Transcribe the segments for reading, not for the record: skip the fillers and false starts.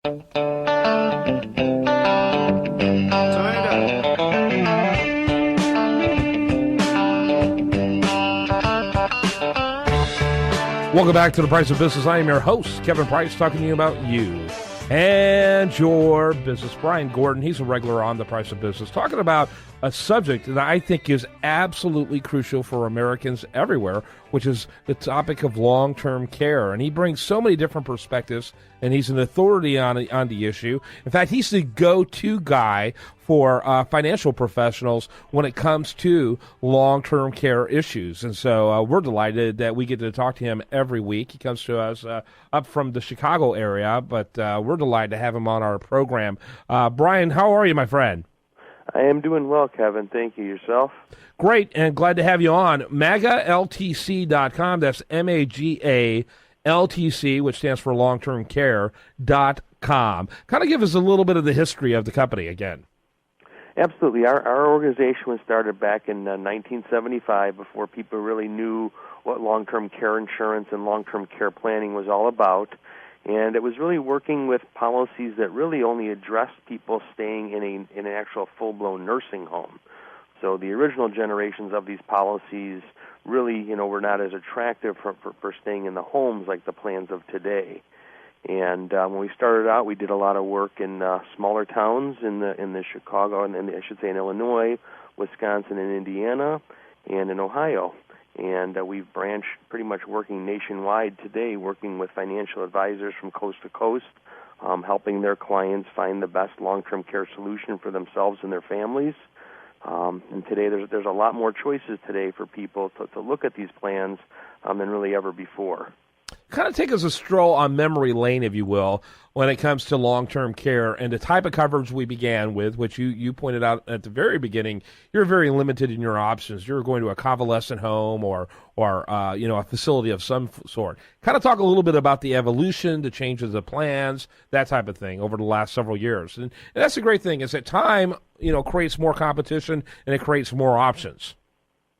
Welcome back to The Price of Business. I am your host, Kevin Price, talking to you about you and your business. Brian Gordon, he's a regular on The Price of Business, talking about a subject that I think is absolutely crucial for Americans everywhere, which is the topic of long-term care. And he brings so many different perspectives, and he's an authority on the issue. In fact, he's the go-to guy for financial professionals when it comes to long-term care issues. And so we're delighted that we get to talk to him every week. He comes to us up from the Chicago area, but we're delighted to have him on our program. Brian, how are you, my friend? I am doing well, Kevin. Thank you. Yourself? Great, and glad to have you on. MAGALTC.com, that's MAGALTC, which stands for long-term care.com. Kind of give us a little bit of the history of the company again. Absolutely. Our organization was started back in 1975, before people really knew what long-term care insurance and long-term care planning was all about. And it was really working with policies that really only addressed people staying in an actual full-blown nursing home. So the original generations of these policies really, were not as attractive for staying in the homes like the plans of today. And when we started out, we did a lot of work in smaller towns in the Chicago, and I should say in Illinois, Wisconsin, and Indiana, and in Ohio. And we've branched pretty much working nationwide today, working with financial advisors from coast to coast, helping their clients find the best long-term care solution for themselves and their families. And today there's a lot more choices today for people to look at these plans than really ever before. Kind of take us a stroll on memory lane, if you will, when it comes to long-term care and the type of coverage we began with, which you pointed out at the very beginning. You're very limited in your options. You're going to a convalescent home or a facility of some sort. Kind of talk a little bit about the evolution, the changes of plans, that type of thing over the last several years. And that's the great thing is that time, creates more competition and it creates more options.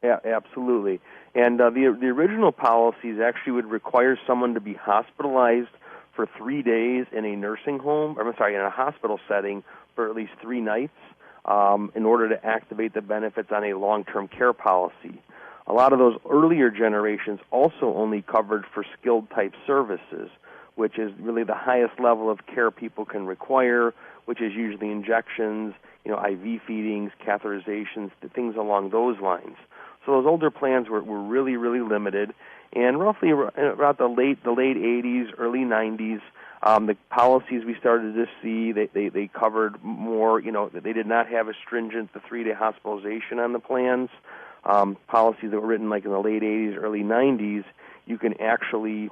Yeah, absolutely. And the original policies actually would require someone to be hospitalized for 3 days in a nursing home, in a hospital setting for at least 3 nights in order to activate the benefits on a long-term care policy. A lot of those earlier generations also only covered for skilled-type services, which is really the highest level of care people can require, which is usually injections, IV feedings, catheterizations, things along those lines. So those older plans were really, really limited, and roughly about the late 80s, early 90s, the policies we started to see, they covered more, they did not have as stringent the 3-day hospitalization on the plans. Policies that were written like in the late 80s, early 90s, you can actually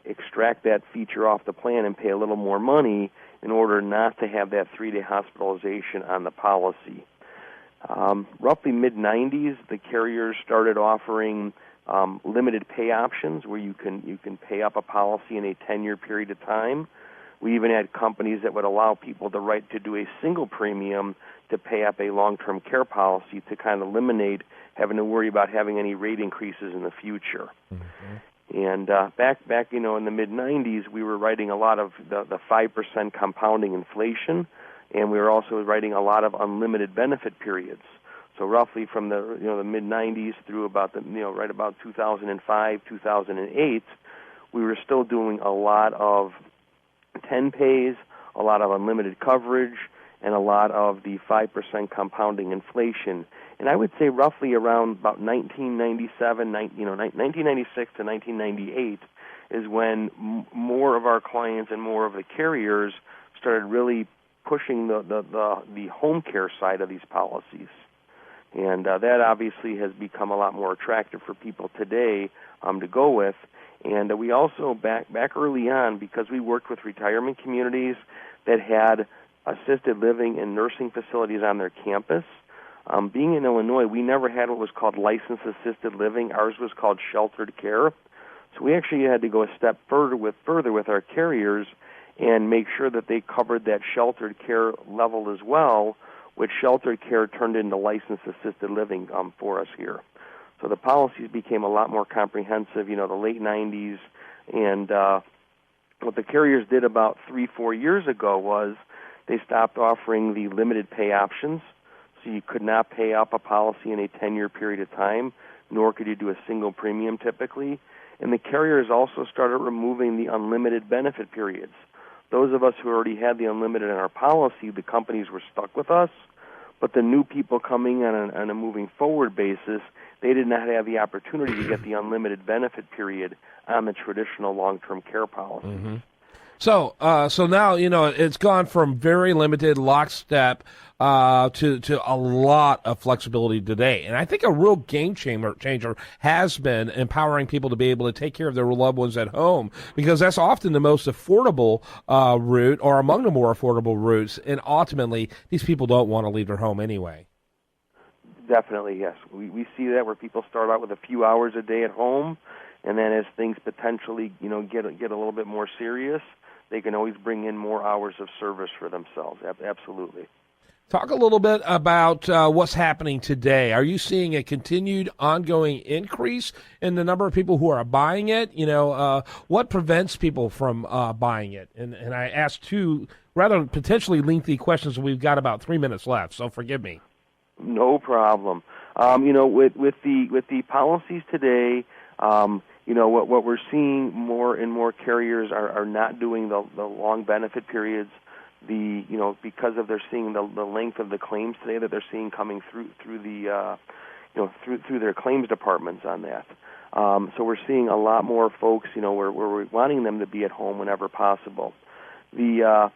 extract that feature off the plan and pay a little more money in order not to have that 3-day hospitalization on the policy. Roughly mid-90s, the carriers started offering limited pay options where you can pay up a policy in a 10-year period of time. We even had companies that would allow people the right to do a single premium to pay up a long-term care policy to kind of eliminate having to worry about having any rate increases in the future. Mm-hmm. And back in the mid-90s, we were writing a lot of the 5% compounding inflation, and we were also writing a lot of unlimited benefit periods. So roughly from the mid-90s through about right about 2005, 2008, we were still doing a lot of 10 pays, a lot of unlimited coverage, and a lot of the 5% compounding inflation. And I would say roughly around about 1996 to 1998 is when more of our clients and more of the carriers started really pushing the home care side of these policies. And that obviously has become a lot more attractive for people today to go with. And we also, back early on, because we worked with retirement communities that had assisted living and nursing facilities on their campus, being in Illinois, we never had what was called licensed assisted living. Ours was called sheltered care. So we actually had to go a step further with our carriers and make sure that they covered that sheltered care level as well, which sheltered care turned into licensed assisted living for us here. So the policies became a lot more comprehensive, the late 90s and what the carriers did about 3-4 years ago was they stopped offering the limited pay options. So you could not pay up a policy in a 10-year period of time, nor could you do a single premium typically. And the carriers also started removing the unlimited benefit periods. Those of us who already had the unlimited in our policy, the companies were stuck with us. But the new people coming on a moving forward basis, they did not have the opportunity to get the unlimited benefit period on the traditional long-term care policy. Mm-hmm. So now, it's gone from very limited lockstep to a lot of flexibility today. And I think a real game changer has been empowering people to be able to take care of their loved ones at home, because that's often the most affordable route, or among the more affordable routes. And ultimately, these people don't want to leave their home anyway. Definitely, yes. We see that where people start out with a few hours a day at home, and then as things potentially, get a little bit more serious, they can always bring in more hours of service for themselves. Absolutely. Talk a little bit about what's happening today. Are you seeing a continued ongoing increase in the number of people who are buying it? What prevents people from buying it? And I asked two rather potentially lengthy questions, and we've got about 3 minutes left, so forgive me. No problem. With the policies today, what we're seeing more and more carriers are not doing the long benefit periods. Because of they're seeing the length of the claims today that they're seeing coming through their claims departments on that. So we're seeing a lot more folks, where we're wanting them to be at home whenever possible. The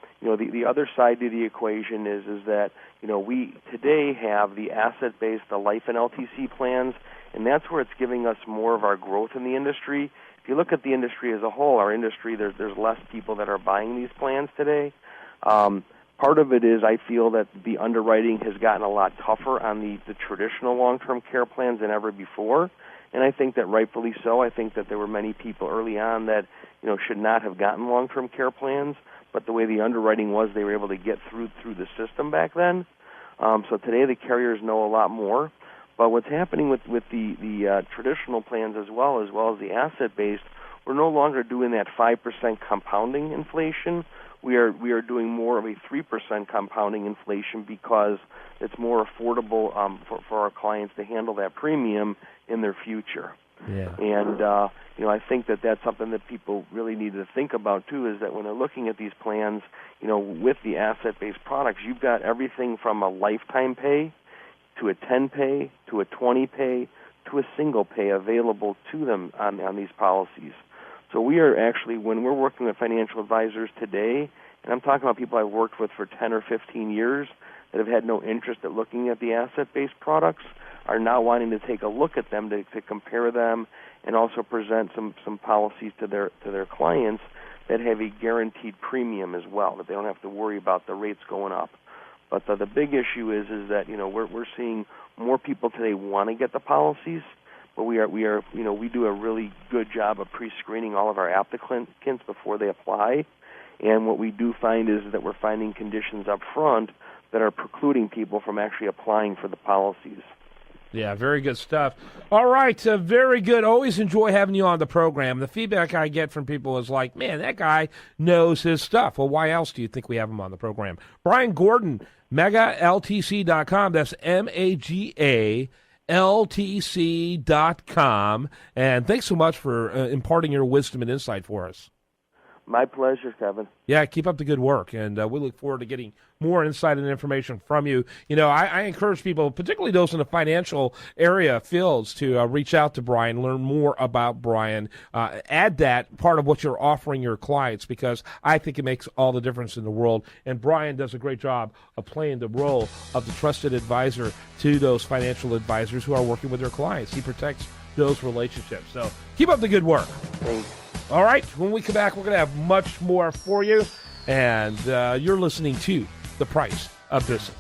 other side to the equation is that we today have the asset-based, the life and LTC plans, and that's where it's giving us more of our growth in the industry. If you look at the industry as a whole, our industry, there's less people that are buying these plans today. Part of it is I feel that the underwriting has gotten a lot tougher on the traditional long-term care plans than ever before, and I think that rightfully so. I think that there were many people early on that should not have gotten long-term care plans, but the way the underwriting was, they were able to get through the system back then. So today the carriers know a lot more. But what's happening with the traditional plans as well as the asset-based, we're no longer doing that 5% compounding inflation. We are doing more of a 3% compounding inflation because it's more affordable for our clients to handle that premium in their future. Yeah. And I think that that's something that people really need to think about too. Is that when they're looking at these plans, with the asset-based products, you've got everything from a lifetime pay to a 10 pay to a 20 pay to a single pay available to them on these policies. So we are actually, when we're working with financial advisors today, and I'm talking about people I've worked with for 10 or 15 years that have had no interest at looking at the asset-based products, are now wanting to take a look at them to compare them and also present some policies to their clients that have a guaranteed premium as well, that they don't have to worry about the rates going up. But the big issue is that we're seeing more people today want to get the policies, but we do a really good job of pre-screening all of our applicants before they apply. And what we do find is that we're finding conditions up front that are precluding people from actually applying for the policies. Yeah, very good stuff. All right, very good. Always enjoy having you on the program. The feedback I get from people is like, man, that guy knows his stuff. Well, why else do you think we have him on the program? Brian Gordon, megaltc.com. That's MAGALTC.com. And thanks so much for imparting your wisdom and insight for us. My pleasure, Kevin. Yeah, keep up the good work, and we look forward to getting more insight and information from you. I encourage people, particularly those in the financial area fields, to reach out to Brian, learn more about Brian, add that part of what you're offering your clients, because I think it makes all the difference in the world, and Brian does a great job of playing the role of the trusted advisor to those financial advisors who are working with their clients. He protects those relationships. So keep up the good work. Thanks. All right, when we come back, we're going to have much more for you, and you're listening to The Price of Business.